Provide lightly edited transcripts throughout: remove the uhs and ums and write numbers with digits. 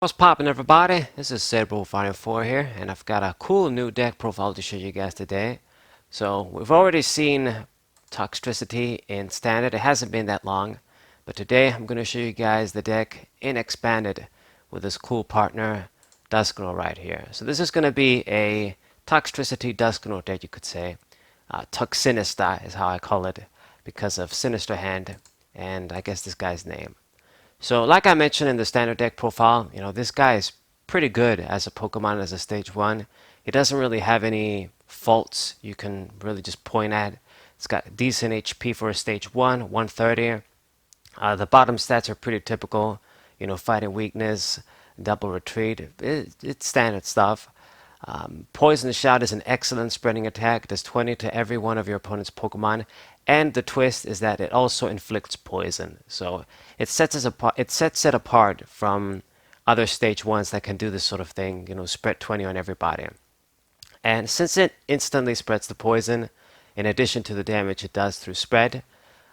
What's poppin', everybody? This is Cerebral4 here, and I've got a cool new deck profile to show you guys today. So, we've already seen Toxtricity in Standard. It hasn't been that long, but today I'm going to show you guys the deck in Expanded with this cool partner, Dusknoir, right here. So, this is going to be a Toxtricity Dusknoir deck, you could say. Sinister is how I call it, because of Sinister Hand, and I guess this guy's name. So, like I mentioned in the standard deck profile, this guy is pretty good as a Pokemon as a stage 1. He doesn't really have any faults you can really just point at. It's got decent HP for a stage 1, 130. The bottom stats are pretty typical, fighting weakness, double retreat. It's standard stuff. Poison Shout is an excellent spreading attack, does 20 to every one of your opponent's Pokemon, and the twist is that it also inflicts poison. So it sets it apart from other stage 1s that can do this sort of thing, spread 20 on everybody. And since it instantly spreads the poison, in addition to the damage it does through spread,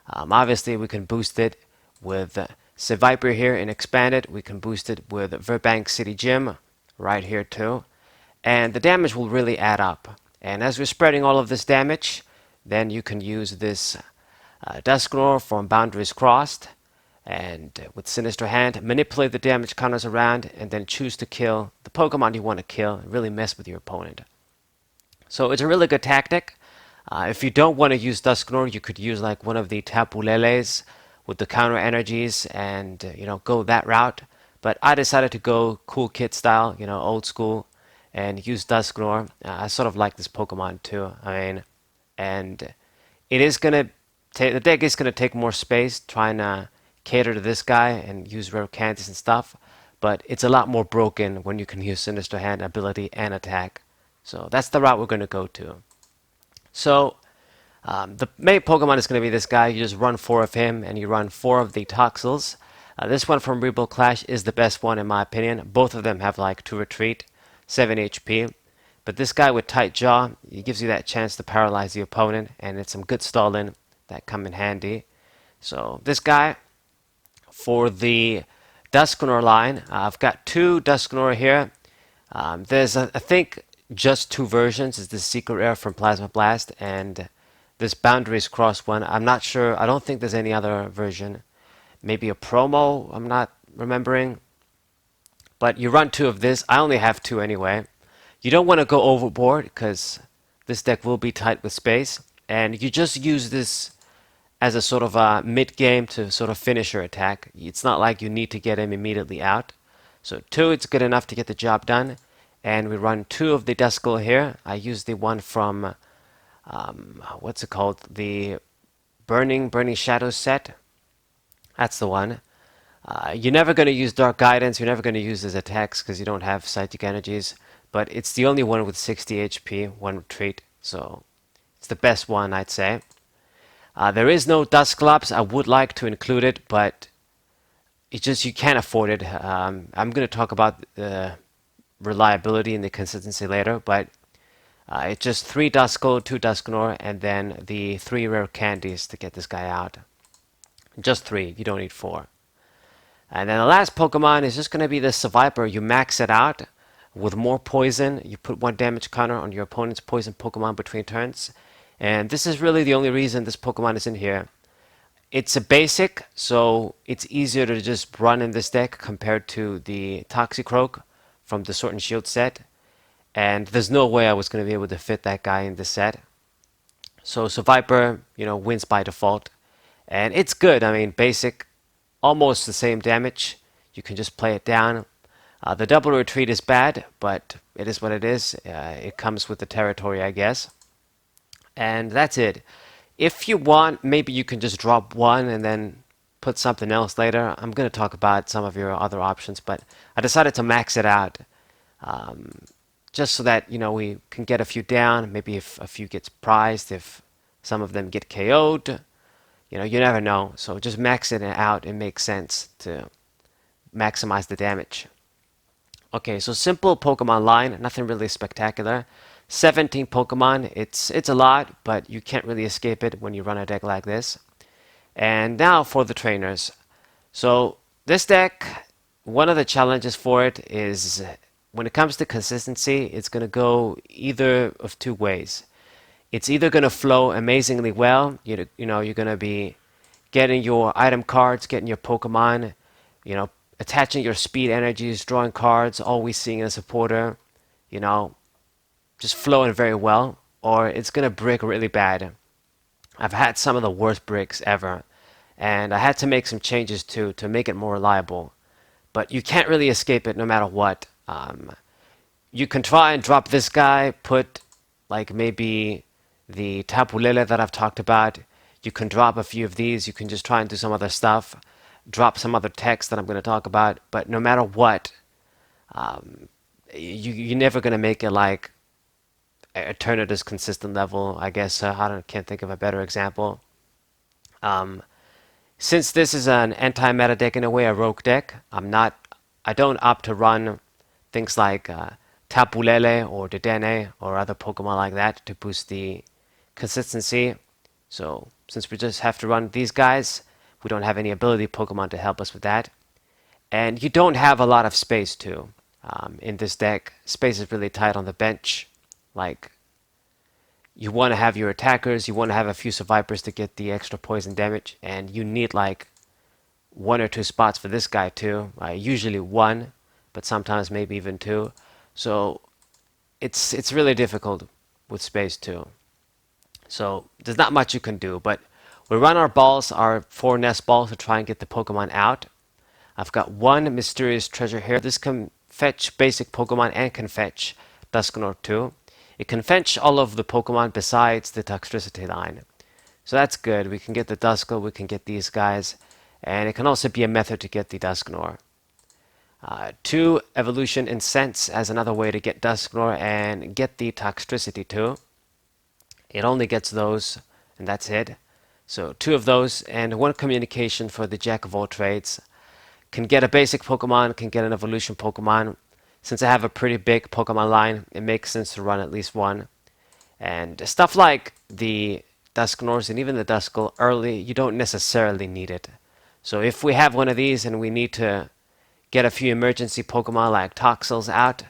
obviously we can boost it with Seviper here in Expanded. We can boost it with Verbank City Gym right here too. And the damage will really add up. And as we're spreading all of this damage, then you can use this Dusknoir from Boundaries Crossed, and with Sinister Hand, manipulate the damage counters around, and then choose to kill the Pokemon you want to kill, and really mess with your opponent. So it's a really good tactic. If you don't want to use Dusknoir, you could use like one of the Tapu Leles with the counter energies and go that route. But I decided to go cool kid style, old school, and use Dusknoir. I sort of like this Pokemon too. And it is gonna the deck is gonna take more space trying to cater to this guy and use rare candies and stuff. But it's a lot more broken when you can use Sinister Hand ability and attack. So that's the route we're gonna go to. So the main Pokemon is going to be this guy. You just run 4 of him, and you run 4 of the Toxels. This one from Rebuild Clash is the best one in my opinion. Both of them have like 2 retreat, 7 HP. But this guy with Tight Jaw, he gives you that chance to paralyze the opponent, and it's some good stalling that come in handy. So this guy, for the Dusknoir line, I've got 2 Dusknoir here. There's, I think, just 2 versions. Is the Secret Rare from Plasma Blast and this Boundaries Cross one. I'm not sure. I don't think there's any other version. Maybe a promo, I'm not remembering. But you run 2 of this. I only have 2 anyway. You don't want to go overboard because this deck will be tight with space. And you just use this as a sort of a mid-game to sort of finish your attack. It's not like you need to get him immediately out. So 2, it's good enough to get the job done. And we run 2 of the Duskull here. I use the one from, what's it called? The Burning Shadows set. That's the one. You're never going to use Dark Guidance. You're never going to use his attacks because you don't have Psychic Energies. But it's the only one with 60 HP, 1 retreat. So it's the best one, I'd say. There is no Dusclops. I would like to include it, but you can't afford it. I'm going to talk about the reliability and the consistency later, but it's just 3 Duskull, 2 Dusknoir, and then the 3 rare candies to get this guy out. Just 3, you don't need 4. And then the last Pokemon is just going to be the Seviper. You max it out with more poison. You put 1 damage counter on your opponent's poison Pokemon between turns. And this is really the only reason this Pokemon is in here. It's a basic, so it's easier to just run in this deck compared to the Toxicroak from the Sword and Shield set. And there's no way I was going to be able to fit that guy in this set. So Seviper, wins by default. And it's good. I mean, basic, almost the same damage. You can just play it down. The double retreat is bad, but it is what it is. It comes with the territory, I guess. And that's it. If you want, maybe you can just drop 1 and then put something else later. I'm going to talk about some of your other options, but I decided to max it out. Just so that, we can get a few down. Maybe if a few gets prized, if some of them get KO'd. You never know. So just maxing it out, it makes sense to maximize the damage. Okay, so simple Pokemon line, nothing really spectacular. 17 Pokemon, it's a lot, but you can't really escape it when you run a deck like this. And now for the trainers. So this deck one of the challenges for it is when it comes to consistency, it's going to go either of two ways. It's either going to flow amazingly well, you're going to be getting your item cards, getting your Pokemon, you know, attaching your speed energies, drawing cards, always seeing a supporter, you know, just flowing very well, or it's going to brick really bad. I've had some of the worst bricks ever, and I had to make some changes to make it more reliable. But you can't really escape it no matter what. You can try and drop this guy, put like maybe the Tapulele that I've talked about. You can drop a few of these. You can just try and do some other stuff, drop some other text that I'm going to talk about. But no matter what, you're never going to make it like Eternatus consistent level. I guess can't think of a better example. Um, since this is an anti-meta deck in a way, a rogue deck, I don't opt to run things like Tapu Lele or Dedenne or other Pokemon like that to boost the consistency. So since we just have to run these guys, we don't have any ability Pokemon to help us with that. And you don't have a lot of space too. In this deck, space is really tight on the bench. Like, you want to have your attackers, you want to have a few survivors to get the extra poison damage, and you need like one or two spots for this guy too. Usually one, but sometimes maybe even two. So it's really difficult with space too. So there's not much you can do, but we run our balls, our 4 nest balls, to try and get the Pokemon out. I've got one mysterious treasure here. This can fetch basic Pokemon and can fetch Dusknoir too. It can fetch all of the Pokemon besides the Toxtricity line. So that's good. We can get the Duskull, we can get these guys, and it can also be a method to get the Dusknoir. 2 Evolution in Sense as another way to get Dusknoir and get the Toxtricity too. It only gets those, and that's it. So 2 of those, and 1 Communication for the Jack of all trades. Can get a basic Pokemon, can get an evolution Pokemon. Since I have a pretty big Pokemon line, it makes sense to run at least 1. And stuff like the Dusknoirs and even the Duskull early, you don't necessarily need it. So if we have one of these and we need to get a few emergency Pokemon like Toxels out,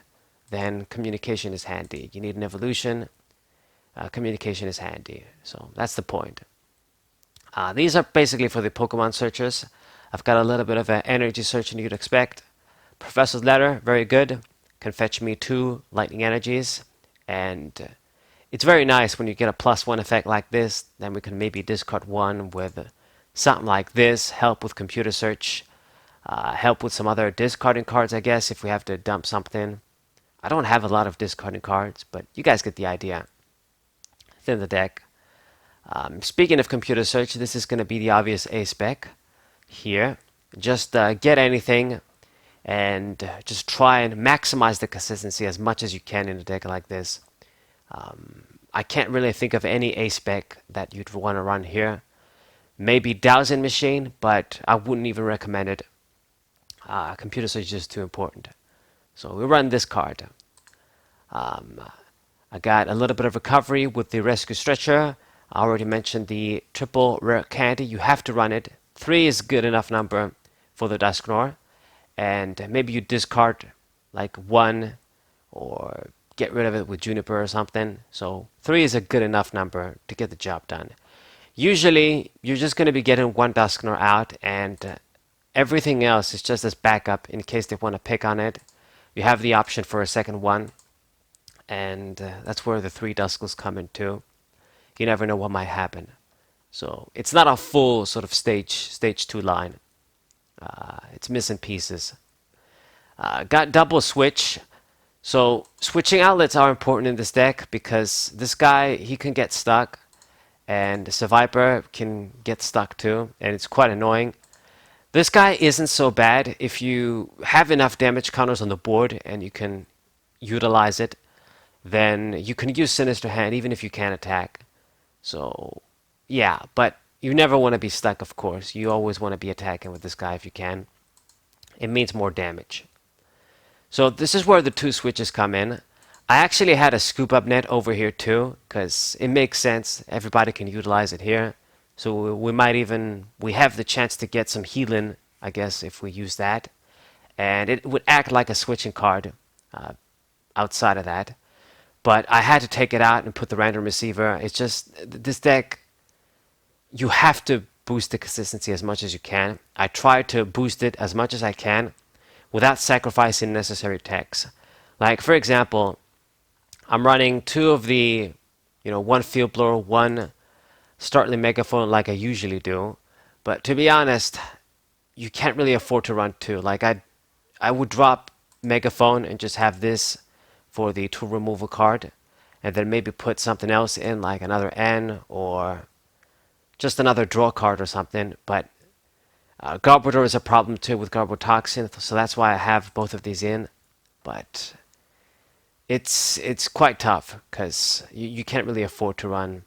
then Communication is handy. You need an evolution, Communication is handy. So that's the point. These are basically for the Pokemon searchers. I've got a little bit of an energy searching you'd expect. Professor's Letter, very good. Can fetch me 2 lightning energies. And it's very nice when you get a +1 effect like this. Then we can maybe discard 1 with something like this. Help with computer search. Help with some other discarding cards, I guess, if we have to dump something. I don't have a lot of discarding cards, but you guys get the idea. Thin the deck. Speaking of computer search, this is going to be the obvious A spec here. Just get anything and just try and maximize the consistency as much as you can in a deck like this. I can't really think of any A spec that you'd want to run here. Maybe Dowsing Machine, but I wouldn't even recommend it. Computer search is just too important. So we run this card. I got a little bit of recovery with the Rescue Stretcher. I already mentioned the triple rare candy. You have to run it. 3 is good enough number for the Dusknoir. And maybe you discard like 1 or get rid of it with Juniper or something. So 3 is a good enough number to get the job done. Usually, you're just going to be getting 1 Dusknoir out, and everything else is just as backup in case they want to pick on it. You have the option for a second one, and that's where the 3 Duskulls come in too. You never know what might happen. So it's not a full sort of stage 2 line. It's missing pieces. Got double switch. So switching outlets are important in this deck because this guy, he can get stuck, and Seviper can get stuck too, and it's quite annoying. This guy isn't so bad if you have enough damage counters on the board and you can utilize it. Then you can use Sinister Hand even if you can't attack. So yeah, but you never want to be stuck, of course. You always want to be attacking with this guy if you can. It means more damage. So this is where the 2 switches come in. I actually had a scoop up net over here too, because it makes sense. Everybody can utilize it here. So we have the chance to get some healing, I guess, if we use that. and it would act like a switching card uh, outside of that. But I had to take it out and put the random receiver. It's just this deck, you have to boost the consistency as much as you can. I try to boost it as much as I can without sacrificing necessary techs. Like, for example, I'm running two of the, one field blower, one startling megaphone like I usually do. But to be honest, you can't really afford to run two. Like, I would drop megaphone and just have this for the tool removal card, and then maybe put something else in, like another N or just another draw card or something. But Garbodor is a problem too with Garbotoxin, so that's why I have both of these in. But it's quite tough because you can't really afford to run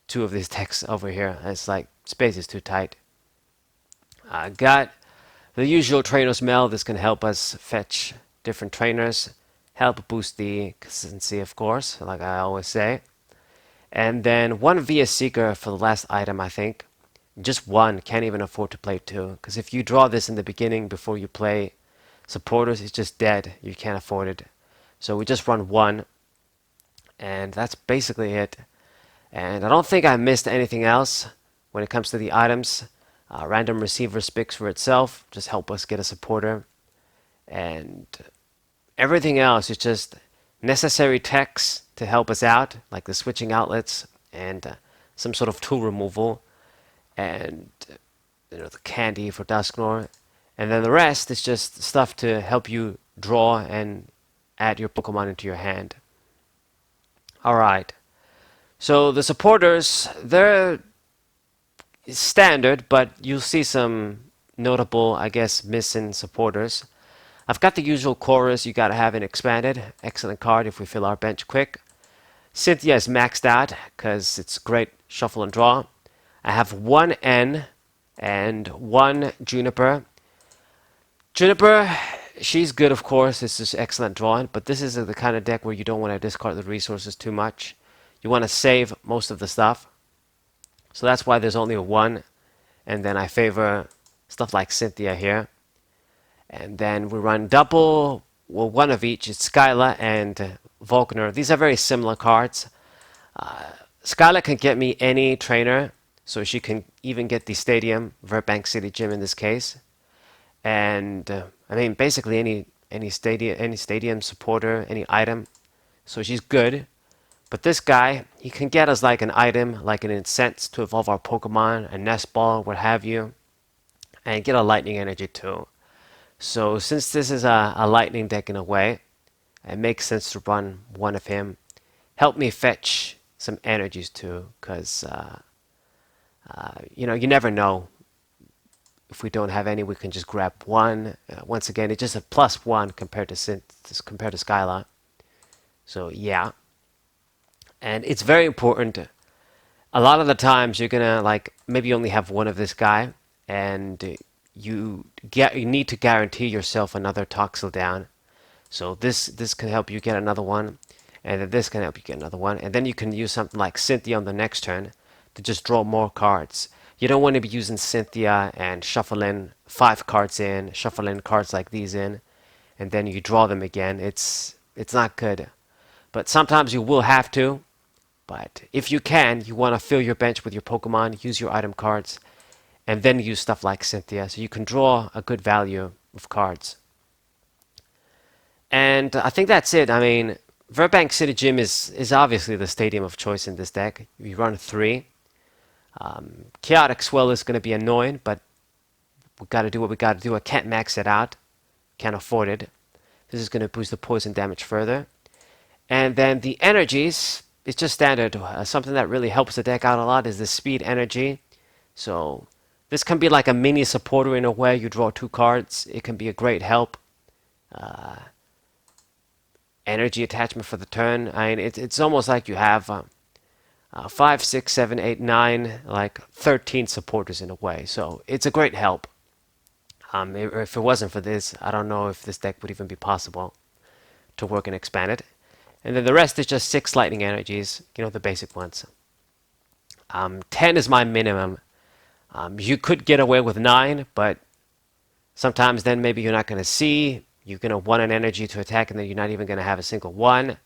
two of these decks over here. It's like space is too tight. I got the usual Trainer's Mail. This can help us fetch different trainers, help boost the consistency, of course, like I always say. And then one Via Seeker for the last item, I think. Just one, can't even afford to play two. Because if you draw this in the beginning before you play supporters, it's just dead. You can't afford it. So we just run one. And that's basically it. And I don't think I missed anything else when it comes to the items. Random receiver speaks for itself. Just help us get a supporter. And everything else is just necessary techs to help us out, like the switching outlets and some sort of tool removal, and the candy for Dusknoir, and then the rest is just stuff to help you draw and add your Pokemon into your hand. Alright, so the supporters, they're standard, but you'll see some notable, I guess, missing supporters. I've got the usual chorus you gotta have in expanded. Excellent card if we fill our bench quick. Cynthia is maxed out because it's great shuffle and draw. I have one N and one Juniper. Juniper, she's good, of course. This is excellent drawing, but this is the kind of deck where you don't want to discard the resources too much. You want to save most of the stuff. So that's why there's only a one. And then I favor stuff like Cynthia here. And then we run double, well, one of each. It's Skyla and Volkner. These are very similar cards. Skyla can get me any trainer, so she can even get the Stadium, Verbank City Gym in this case. And I mean, basically any stadium supporter, any item. So she's good. But this guy, he can get us like an item, like an incense to evolve our Pokemon, a nest ball, what have you, and get a lightning energy too. So since this is a lightning deck in a way, it makes sense to run one of him. Help me fetch some energies too, because you never know. If we don't have any, we can just grab one. Once again, it's just a +1 compared to Skyla. So yeah, and it's very important. A lot of the times you're gonna like maybe only have one of this guy, and you need to guarantee yourself another Toxel down. So this can help you get another one, and then this can help you get another one, and then you can use something like Cynthia on the next turn to just draw more cards. You don't want to be using Cynthia and shuffle in 5 cards in, shuffle in cards like these in, and then you draw them again. It's not good. But sometimes you will have to. But if you can, you want to fill your bench with your Pokemon, use your item cards, and then use stuff like Cynthia, so you can draw a good value of cards. And I think that's it. I mean, Verbank City Gym is obviously the stadium of choice in this deck. You run 3. Chaotic Swell is going to be annoying, but we got to do what we got to do. I can't max it out. Can't afford it. This is going to boost the poison damage further. And then the energies, it's just standard. Something that really helps the deck out a lot is the speed energy. So this can be like a mini supporter in a way. You draw 2 cards. It can be a great help. Energy attachment for the turn. I mean, it's almost like you have 5, 6, 7, 8, 9, like 13 supporters in a way. So it's a great help. If it wasn't for this, I don't know if this deck would even be possible to work and expand it. And then the rest is just 6 lightning energies, the basic ones. 10 is my minimum. You could get away with 9, but Sometimes then maybe you're not going to see. You're going to want an energy to attack, and then you're not even going to have a single one.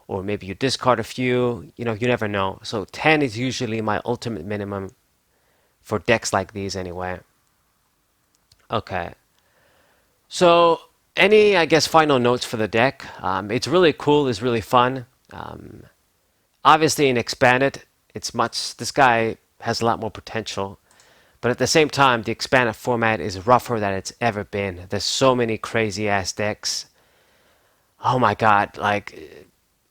Or maybe you discard a few. You never know. So 10 is usually my ultimate minimum for decks like these anyway. Okay. So any, I guess, final notes for the deck? It's really cool. It's really fun. Obviously, in expanded, this guy has a lot more potential. But at the same time, the expanded format is rougher than it's ever been. There's so many crazy ass decks. Oh my god, like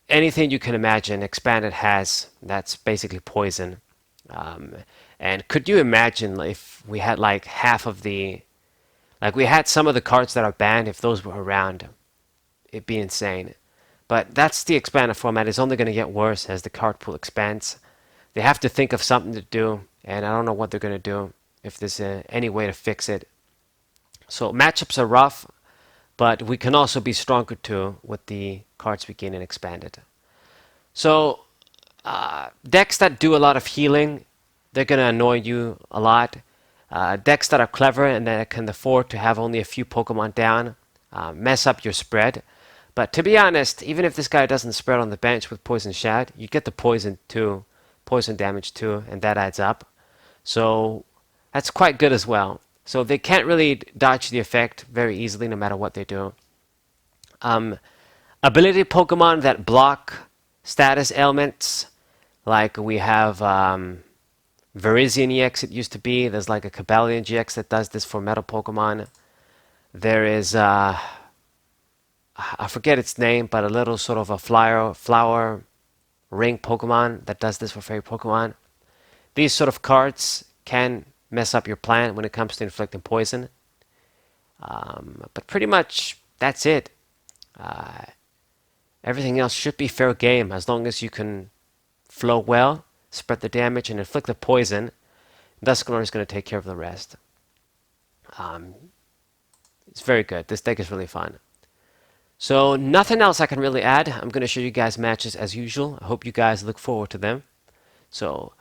anything you can imagine, expanded has. That's basically poison. And could you imagine if we had like half of we had some of the cards that are banned, if those were around? It'd be insane. But that's the expanded format. It's only going to get worse as the card pool expands. They have to think of something to do, and I don't know what they're going to do, if there's any way to fix it. So matchups are rough, but we can also be stronger too with the cards we gain in expanded. So decks that do a lot of healing, they're going to annoy you a lot. Decks that are clever and that can afford to have only a few Pokemon down mess up your spread. But to be honest, even if this guy doesn't spread on the bench with Poison Shout, you get the poison too, poison damage too, and that adds up. So that's quite good as well. So they can't really dodge the effect very easily no matter what they do. Ability Pokemon that block status ailments, like we have Virizion EX it used to be. There's like a Cobalion GX that does this for Metal Pokemon. There is I forget its name, but a little sort of a flower ring Pokemon that does this for fairy Pokemon. These sort of cards can mess up your plan when it comes to inflicting poison. But pretty much that's it. Everything else should be fair game as long as you can flow well, spread the damage, and inflict the poison. Dusknoir is going to take care of the rest. It's very good. This deck is really fun. So nothing else I can really add. I'm going to show you guys matches as usual. I hope you guys look forward to them. So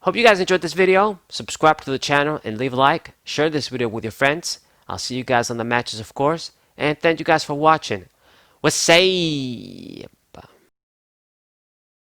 hope you guys enjoyed this video. Subscribe to the channel and leave a like. Share this video with your friends. I'll see you guys on the matches, of course. And thank you guys for watching. We'll say